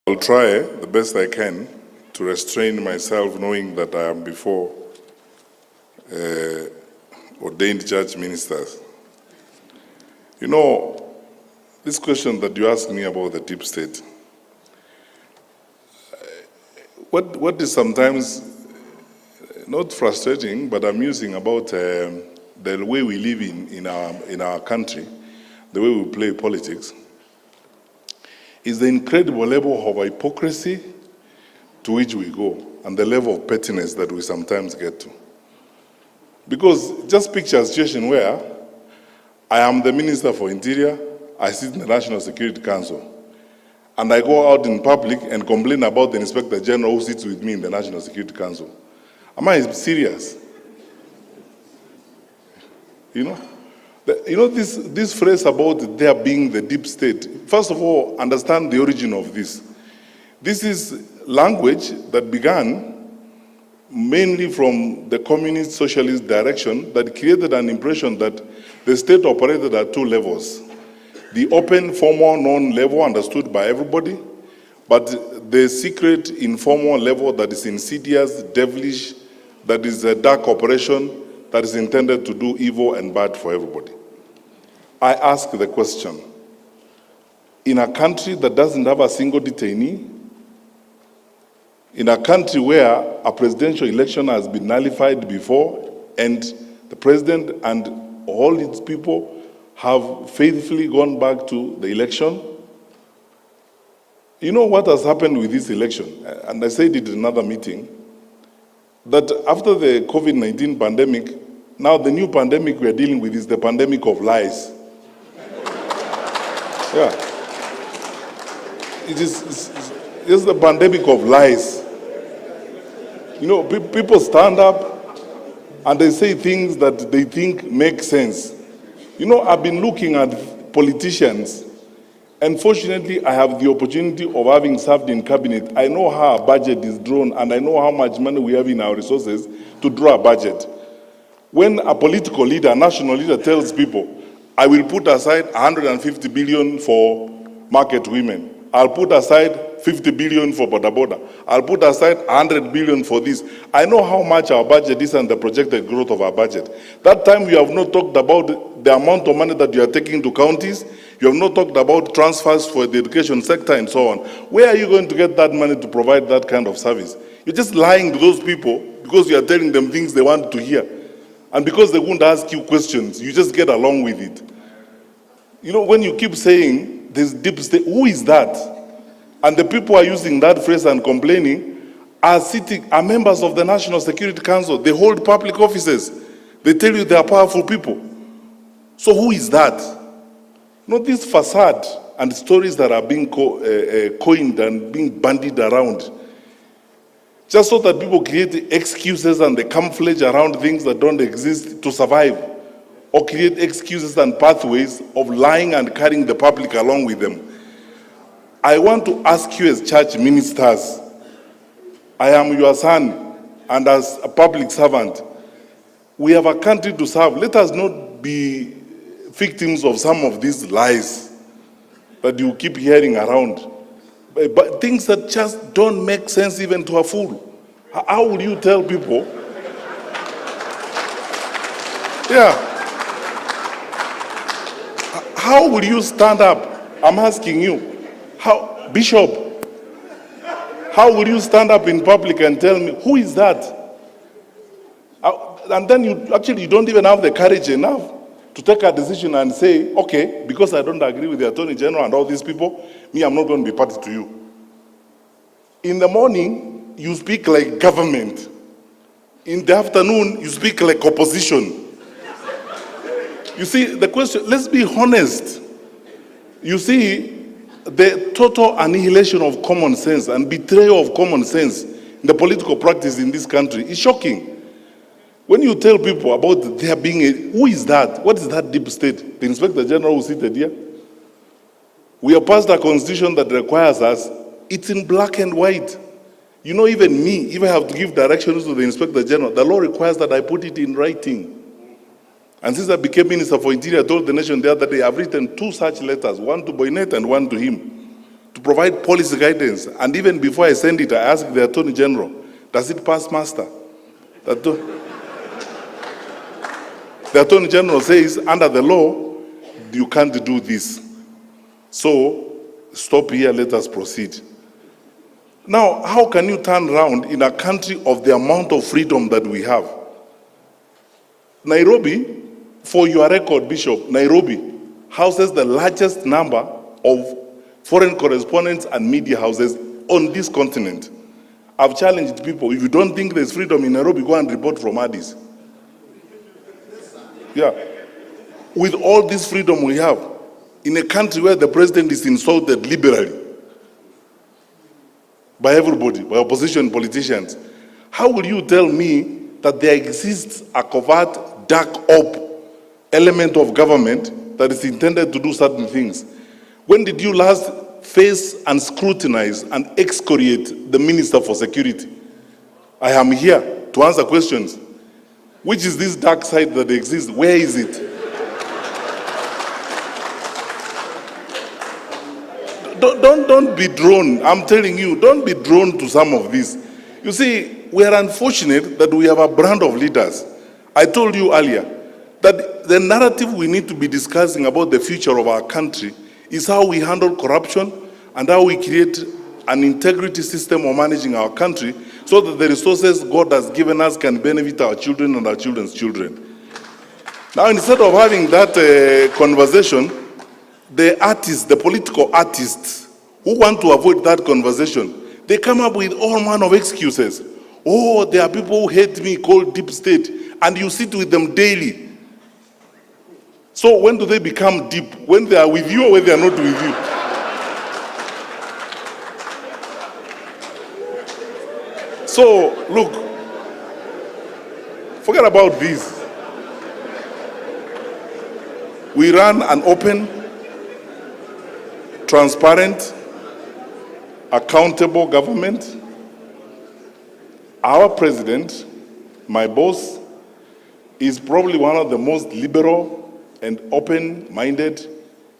I'll try the best I can to restrain myself, knowing that I am before ordained church ministers. You know, this question that you asked me about the deep state, what is sometimes not frustrating but amusing about the way we live in our country, the way we play politics, is the incredible level of hypocrisy to which we go and the level of pettiness that we sometimes get to. Because just picture a situation where I am the Minister for Interior, I sit in the National Security Council, and I go out in public and complain about the Inspector General who sits with me in the National Security Council. Am I serious? You know this phrase about there being the deep state. First of all, understand the origin of this. This is language that began mainly from the communist socialist direction that created an impression that the state operated at two levels. The open, formal, known level understood by everybody, but the secret, informal level that is insidious, devilish, that is a dark operation that is intended to do evil and bad for everybody. I ask the question, in a country that doesn't have a single detainee, in a country where a presidential election has been nullified before and the president and all its people have faithfully gone back to the election, you know what has happened with this election? And I said it in another meeting, that after the COVID-19 pandemic, now the new pandemic we are dealing with is the pandemic of lies. Yeah. It's the pandemic of lies. You know, people stand up and they say things that they think make sense. You know, I've been looking at politicians, and fortunately I have the opportunity of having served in cabinet. I know how a budget is drawn, and I know how much money we have in our resources to draw a budget. When a political leader, a national leader tells people, I will put aside 150 billion for market women, I'll put aside 50 billion for boda boda, I'll put aside 100 billion for this. I know how much our budget is and the projected growth of our budget. That time we have not talked about the amount of money that you are taking to counties, you have not talked about transfers for the education sector and so on. Where are you going to get that money to provide that kind of service? You're just lying to those people because you are telling them things they want to hear. And because they won't ask you questions, you just get along with it. You know, when you keep saying this deep state, who is that? And the people who are using that phrase and complaining are members of the National Security Council. They hold public offices. They tell you they are powerful people. So who is that? You know, this facade and stories that are being coined and being bandied around, just so that people create excuses and they camouflage around things that don't exist to survive, or create excuses and pathways of lying and carrying the public along with them. I want to ask you as church ministers, I am your son, and as a public servant, we have a country to serve. Let us not be victims of some of these lies that you keep hearing around. But things that just don't make sense even to a fool. How will you tell people? Yeah. How will you stand up? I'm asking you. How, Bishop, how will you stand up in public and tell me, who is that? And then you don't even have the courage enough to take a decision and say, okay, because I don't agree with the Attorney General and all these people, me, I'm not going to be party to you. In the morning, you speak like government. In the afternoon, you speak like opposition. You see, the question, let's be honest. You see, the total annihilation of common sense and betrayal of common sense in the political practice in this country is shocking. When you tell people about there being who is that? What is that deep state? The Inspector General who seated here? We have passed a constitution that requires us, it's in black and white. You know, even me, if I have to give directions to the Inspector General, the law requires that I put it in writing. And since I became Minister for Interior, I told the nation the other day, I've written 2 such letters, one to Boynet and one to him, to provide policy guidance. And even before I send it, I ask the Attorney General, does it pass muster? The Attorney General says, under the law, you can't do this. So, stop here, let us proceed. Now, how can you turn around in a country of the amount of freedom that we have? Nairobi, for your record, Bishop, Nairobi houses the largest number of foreign correspondents and media houses on this continent. I've challenged people, if you don't think there's freedom in Nairobi, go and report from Addis. Yeah. With all this freedom we have, in a country where the president is insulted liberally by everybody, by opposition politicians, how will you tell me that there exists a covert, dark op element of government that is intended to do certain things? When did you last face and scrutinize and excoriate the Minister for Security? I am here to answer questions. Which is this dark side that exists? Where is it? Don't be drawn. I'm telling you, don't be drawn to some of this. You see, we are unfortunate that we have a brand of leaders. I told you earlier that the narrative we need to be discussing about the future of our country is how we handle corruption and how we create an integrity system of managing our country so that the resources God has given us can benefit our children and our children's children. Now, instead of having that conversation, the artists, the political artists who want to avoid that conversation, they come up with all manner of excuses. Oh, there are people who hate me called Deepstate, and you sit with them daily. So when do they become deep? When they are with you or when they are not with you? So, look, forget about this. We run an open, transparent, accountable government. Our president, my boss, is probably one of the most liberal and open-minded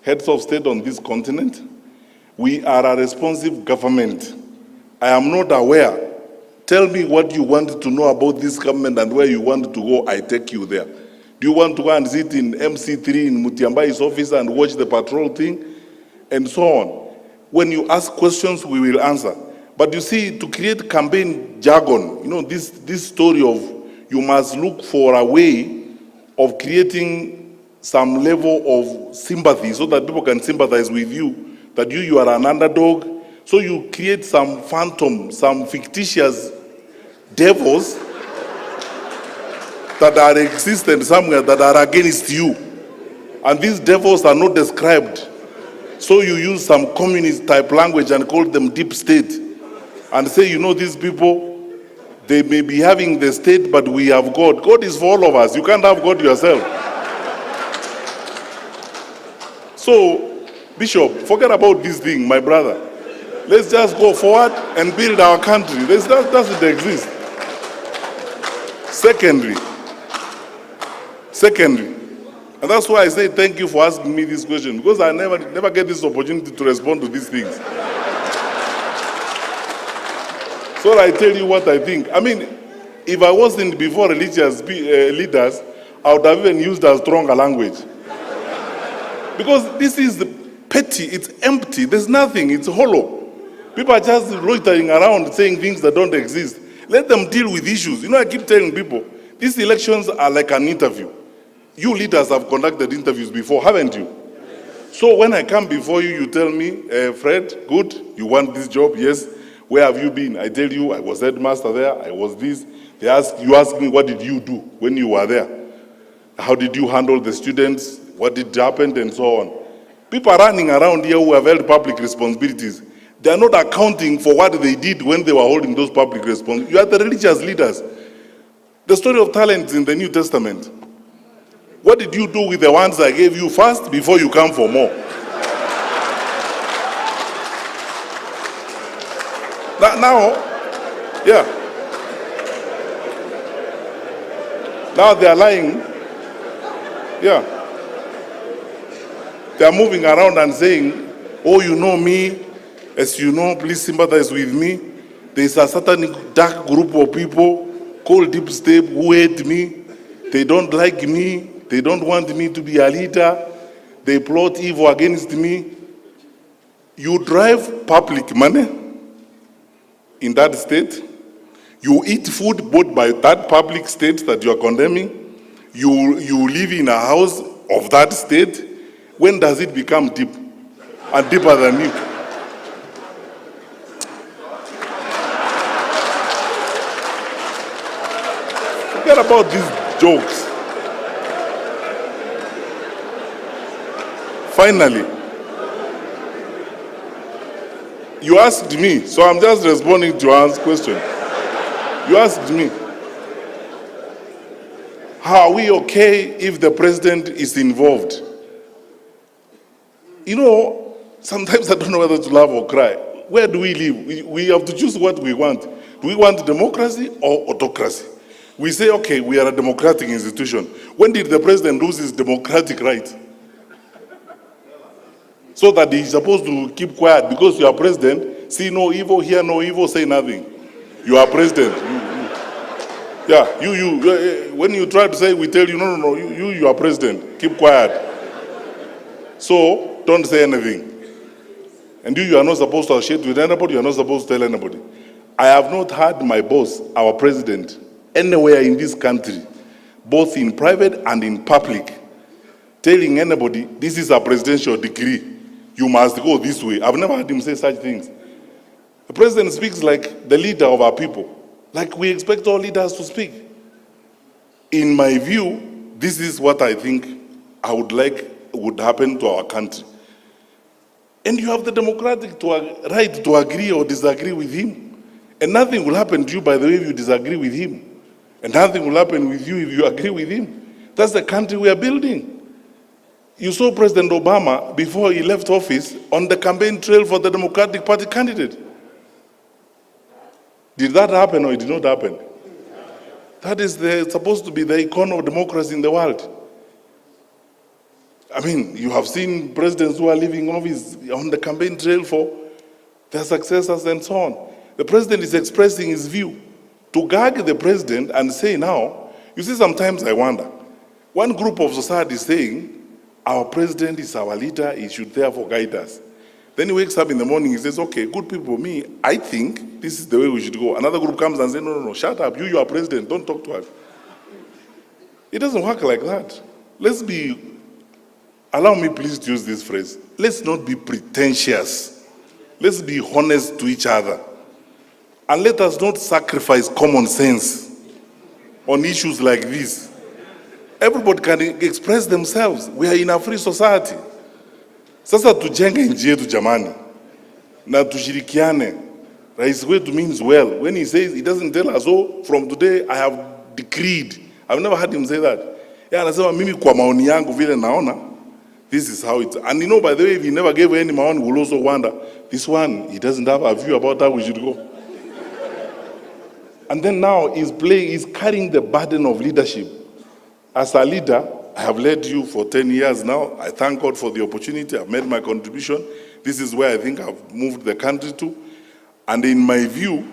heads of state on this continent. We are a responsive government. I am not aware. Tell me what you want to know about this government and where you want to go, I take you there. Do you want to go and sit in MC3 in Matiangi'S office and watch the patrol thing? And so on. When you ask questions, we will answer. But you see, to create campaign jargon, you know, this story of you must look for a way of creating some level of sympathy so that people can sympathize with you, that you are an underdog. So you create some phantom, some fictitious devils that are existent somewhere that are against you. And these devils are not described. So you use some communist type language and call them deep state and say, you know, these people, they may be having the state, but we have God. God is for all of us. You can't have God yourself. So, Bishop, forget about this thing, my brother. Let's just go forward and build our country. That doesn't exist. Secondly, and that's why I say thank you for asking me this question, because I never get this opportunity to respond to these things. So I tell you what I think. I mean, if I wasn't before religious leaders, I would have even used a stronger language. Because this is petty, it's empty, there's nothing, it's hollow. People are just loitering around saying things that don't exist. Let them deal with issues. You know, I keep telling people, these elections are like an interview. You leaders have conducted interviews before, haven't you? So when I come before you, you tell me, Fred, good, you want this job? Yes. Where have you been? I tell you, I was headmaster there, I was this. You ask me, what did you do when you were there? How did you handle the students? What did happen? And so on. People are running around here who have held public responsibilities. They are not accounting for what they did when they were holding those public responsibilities. You are the religious leaders. The story of talents in the New Testament. What did you do with the ones I gave you first before you come for more? Now, yeah. Now they are lying. Yeah. They are moving around and saying, oh, you know me, As you know, please sympathize with me. There is a certain dark group of people called Deepstate who hate me. They don't like me. They don't want me to be a leader. They plot evil against me. You drive public money in that state. You eat food bought by that public state that you are condemning. You live in a house of that state. When does it become deep and deeper than you? Forget about these jokes. Finally, you asked me, so I'm just responding to your question. You asked me, how are we okay if the president is involved? You know, sometimes I don't know whether to laugh or cry. Where do we live? We have to choose what we want. Do we want democracy or autocracy? We say, okay, we are a democratic institution. When did the president lose his democratic right? So that he's supposed to keep quiet because you are president, see no evil, hear no evil, say nothing. You are president. When you try to say, we tell you, no, you are president, keep quiet. So, don't say anything. And you are not supposed to associate with anybody, you are not supposed to tell anybody. I have not heard my boss, our president, anywhere in this country, both in private and in public, telling anybody, this is a presidential decree. You must go this way. I've never heard him say such things. The president speaks like the leader of our people, like we expect all leaders to speak. In my view, this is what I think I would like would happen to our country. And you have the democratic right to agree or disagree with him. And nothing will happen to you, by the way, if you disagree with him. And nothing will happen with you if you agree with him. That's the country we are building. You saw President Obama, before he left office, on the campaign trail for the Democratic Party candidate. Did that happen or it did not happen? That is supposed to be the icon of democracy in the world. I mean, you have seen presidents who are leaving office on the campaign trail for their successors and so on. The president is expressing his view. To gag the president and say now, you see, sometimes I wonder, one group of society is saying, our president is our leader, he should therefore guide us. Then he wakes up in the morning, he says, okay, good people, me, I think this is the way we should go. Another group comes and says, no, shut up, you are president, don't talk to us. It doesn't work like that. Allow me please to use this phrase, let's not be pretentious. Let's be honest to each other. And let us not sacrifice common sense on issues like this. Everybody can express themselves. We are in a free society. Sasa tujenge nchi yetu jamani. Na tushirikiane. Rais wetu means well. When he says, he doesn't tell us, oh, from today I have decreed. I've never heard him say that. Yeah, anasema mimi kwa maoni yangu vile naona, this is how it's. And you know, by the way, if he never gave any maoni, we'll also wonder, this one, he doesn't have a view about how we should go. And then now he's carrying the burden of leadership. As a leader, I have led you for 10 years now. I thank God for the opportunity. I've made my contribution. This is where I think I've moved the country to. And in my view,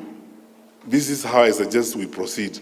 this is how I suggest we proceed.